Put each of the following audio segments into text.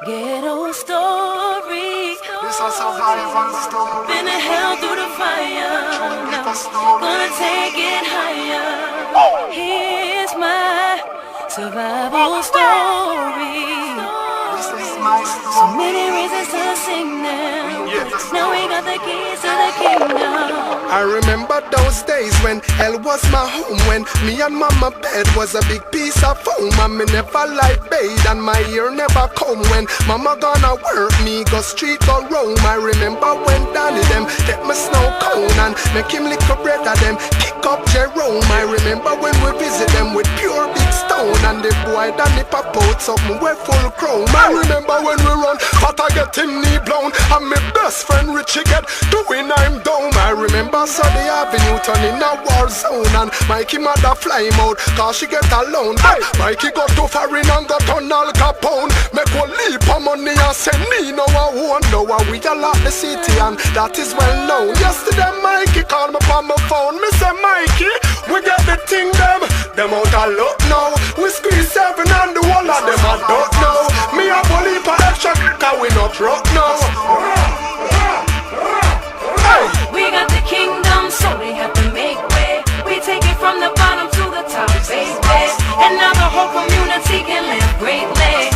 Ghetto story. This a survival story. Been in hell through the fire. Now gonna take it higher. Here's my survival story. This is my story. So many reasons to sing now. Now we got the keys to the kingdom. I remember those days when hell was my home, when me and mama bed was a big piece of foam, and me never like bathe and my ear never come. When mama gonna work, me go street go roam. I remember when Danny them take my snow cone and make him lick a bread of them, kick up Jerome. I remember when we visit them with pure big stone, and the boy Danny pop out something we full chrome. I remember when we run, but I get him knee blown, and my best friend Richie get doing I'm down. I remember Sunday Avenue turning a war zone, and Mikey mother fly him out cause she get alone. Hey, Mikey got to foreign and got on Al Capone. Make one leap of money and send me no one won't know. We a lot the city and that is well known. Yesterday Mikey called me on my phone. Me say Mikey, we get the thing them out a lot now. We squeeze 7 and the whole of them I don't know. Me a bully for extra cause we not rock now. We got the kingdom, so they have to make way. We take it from the bottom to the top, baby. And now the whole community can live greatly.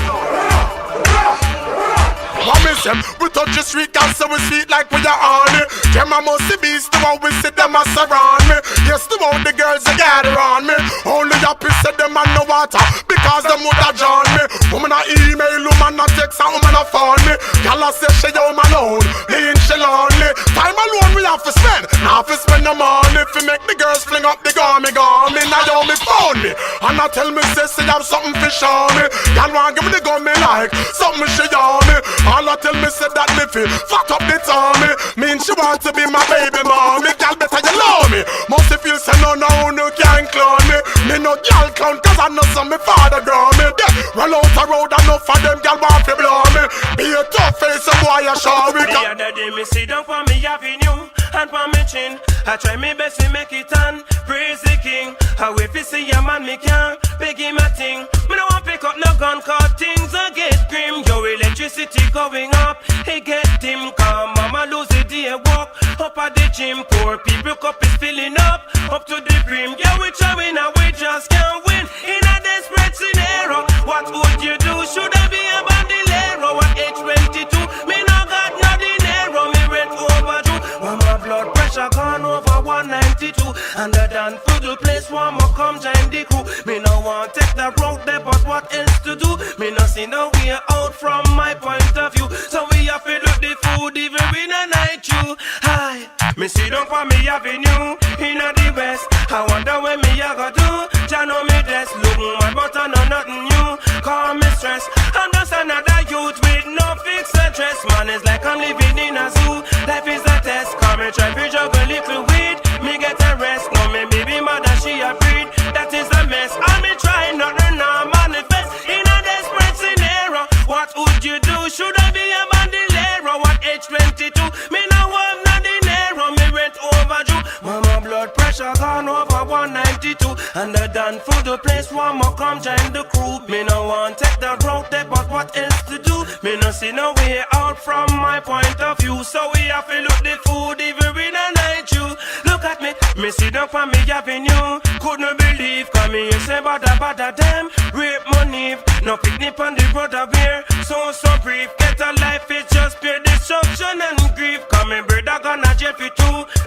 Promise them, we touch the street, girl, so we sweet like we are on it. Them a musty beast, the one we see them a surround me. Yes, the one the girls that gather on me. Only happy said them and no water, because them would have drawn me. Woman a email, woman a text, and woman a phone me. Girl a say she home alone, lean she lonely. Time alone we have to spend, now to spend the money. If we make the girls fling up the gummy, now you me phone me. And I tell me, say, she have something to show me. Girl want give me the gummy like, something she on me. All I tell me said that me feel fat up the tummy. Mean she want to be my baby mommy. Girl better you love me. Must feel say no can't clone me. Me no girl clown cause I know some me father grow me. Roll out the road enough for them girl want to blow me. Be a tough face and boy you show me. The other day me sit down for me avenue and for me chin. I try me best to make it on. Praise the king. How if you see a man me can't beg him a thing. Me no want pick up no gun cause things I get grim. Your electricity going up, he get him. Come mama lose the day walk up at the gym. Poor people cup is filling up to the brim. Yeah we trying and we just can't win. In a desperate scenario, what would you do? Should I be a bandolero at age 22? Me no got no dinero, me rent overdue. When my blood pressure gone over 192, and the done for the place one more come join the crew. Me no want take the road there, but what else to do? Me no see no way out from my point of view. So we have to look the food even in a night you. Hi, me see down for me avenue in the west. I wonder when me a go do. Jah know me dress look mad, but I know nothing new. Call me stress. I'm just another youth with no fixed address. Man, it's like I'm living in a zoo. Life is a test. Come and try to juggle a little weed. Me get a rest. No, me baby mother she a breed. That is a mess. I me trying not to now manifest in a desperate scenario. What would you do? Should I be a bandolero at age 22? Me no want no dinero. Me rent overdue. Mama blood pressure gone over 192, and the done for the place one more come join the crew. Me no want take the road there, but what else to do? Me no see no way out from my point of view. So we have to look the food even in a night you. Look at me sit down for me avenue. Couldn't believe, come here say bada them. Rape money, no picnic on the road of beer. So brief, get a life is just pure destruction and grief. Come here brother gonna jail for 2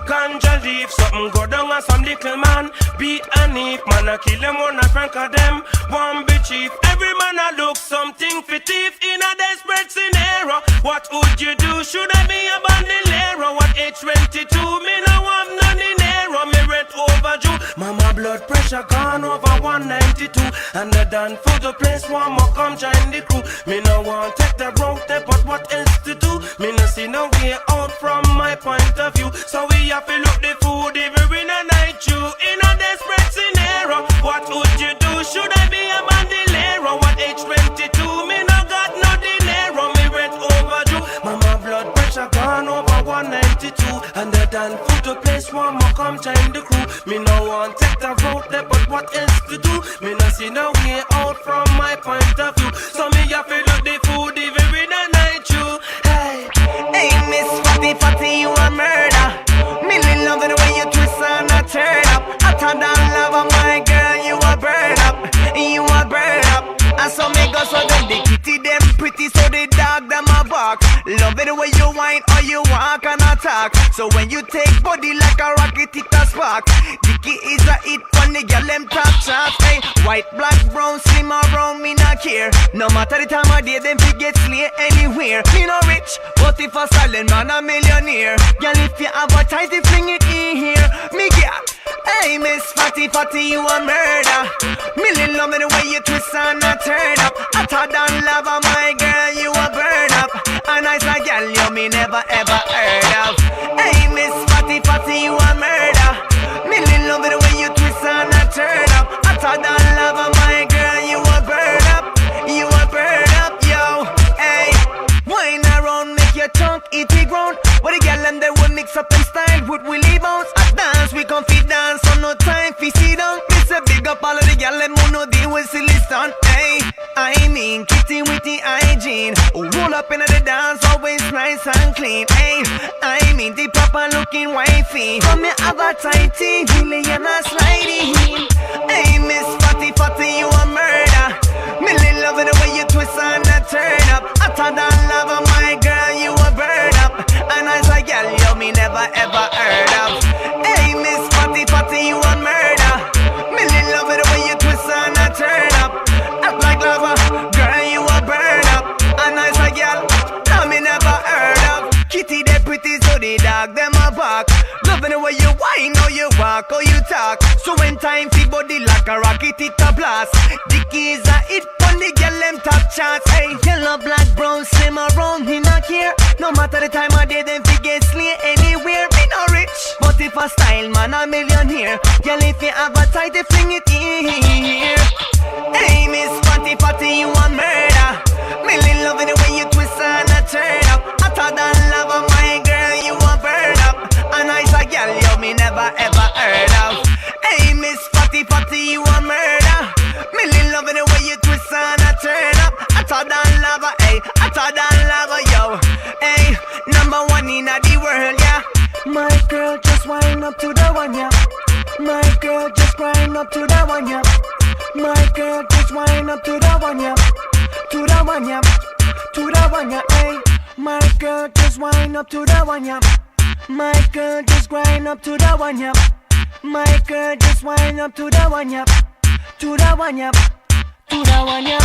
ganja leaf. Something go down and some little man beat and if man a kill them one a frank of them. One be chief, every man a look something for thief in a desperate scenario. What would you do? Should I be a bandolero at age 22? Me no want no dinero, me rent overdue. Mama blood pressure gone over 192, and the done for the place one more come join the crew. Me no want take the road there, but what else to do? Me no see no way out from my point of view. So we have to look the food even in a night you. In a desperate scenario, what would you do? Should I be a bandolero at age 22? Me no got no dinero, me rent overdue. Mama blood pressure gone over 192, and the done for the place one more come join the crew. Me no want take the road there, but what else to do? Me no see no way out from my point of view. So me have to look the food even dark. So when you take body like a rocket, it a spark. Dicky is a hit when the girl them top charts. Hey, white, black, brown, slim or brown, me not care. No matter the time of day, them fi get slay anywhere. Me no rich, but if a silent man a millionaire. Girl, if you advertise, you fling it in here. Me get, hey Miss Fatty Fatty, you a murder. Million love me the way you twist and a turn up. Hotter than lava, my girl, you a burn up. A nice a girl you me never ever heard of. Hey Miss Fatty Fatty, you a murder. Million love me the way you twist and a turn up. Hotter than lava, my girl, you a burn up. You a burn up, yo. Hey, wine around, make your tongue eat the ground. What the girl and they will mix up them style with Willie Bounce. At dance, we come fit dance, so no time fi sit down. This a big up all of the girl, them who know deal with silly stunt. Hey, I mean kitty with the hygiene. Roll up into the dance, always nice and clean. Hey, I mean the proper looking wifey. From me have a tighty, really and a sliding. Hey, Miss Fatty Fatty, you a murder. Million love the way you twist and a turn up. Hotter than lava, my girl, you a burn up. And as a girl, you me never ever heard of. Hey, Miss Fatty Fatty, you a murder. Million love the way you twist and a turn up. Act like lava, girl, you a burn up. And as a girl, no me never heard of. Kitty they pretty, so the dog them a bark. Loving the way you whine, or you walk, or you talk. So when time fi body like a rocket, it a blast. Dicky is a hit on the girl them top charts. Hey, yellow, black, brown, slim or round, me not care. No matter the time of day, them fi get slay anywhere. Me no rich, but if a style man a millionaire. Girl, if you have a tight, you fling it in here. Hey, Miss Fatty Fatty, you a murder. Million loving the way you twist and a turn up. Hotter than lava, my girl, you a burn up. A nice a girl, you me never ever heard of. Hey, Miss Fatty Fatty, you a murder. Million loving the way you twist and a turn up. Hotter than lava, hey, hotter than lava, yo. Hey, number one in the world, yeah. My girl, just wind up to the one, yeah. My girl, just grind up to the one, yeah. My girl, just wind up to the one, yeah. To the one, yeah. To the one, yeah, hey. My girl, just wind up to the one, yeah. My girl, just grind up to the one, yeah. My girl, just wind up to the one, yeah. To the one, yeah. To the one, yeah.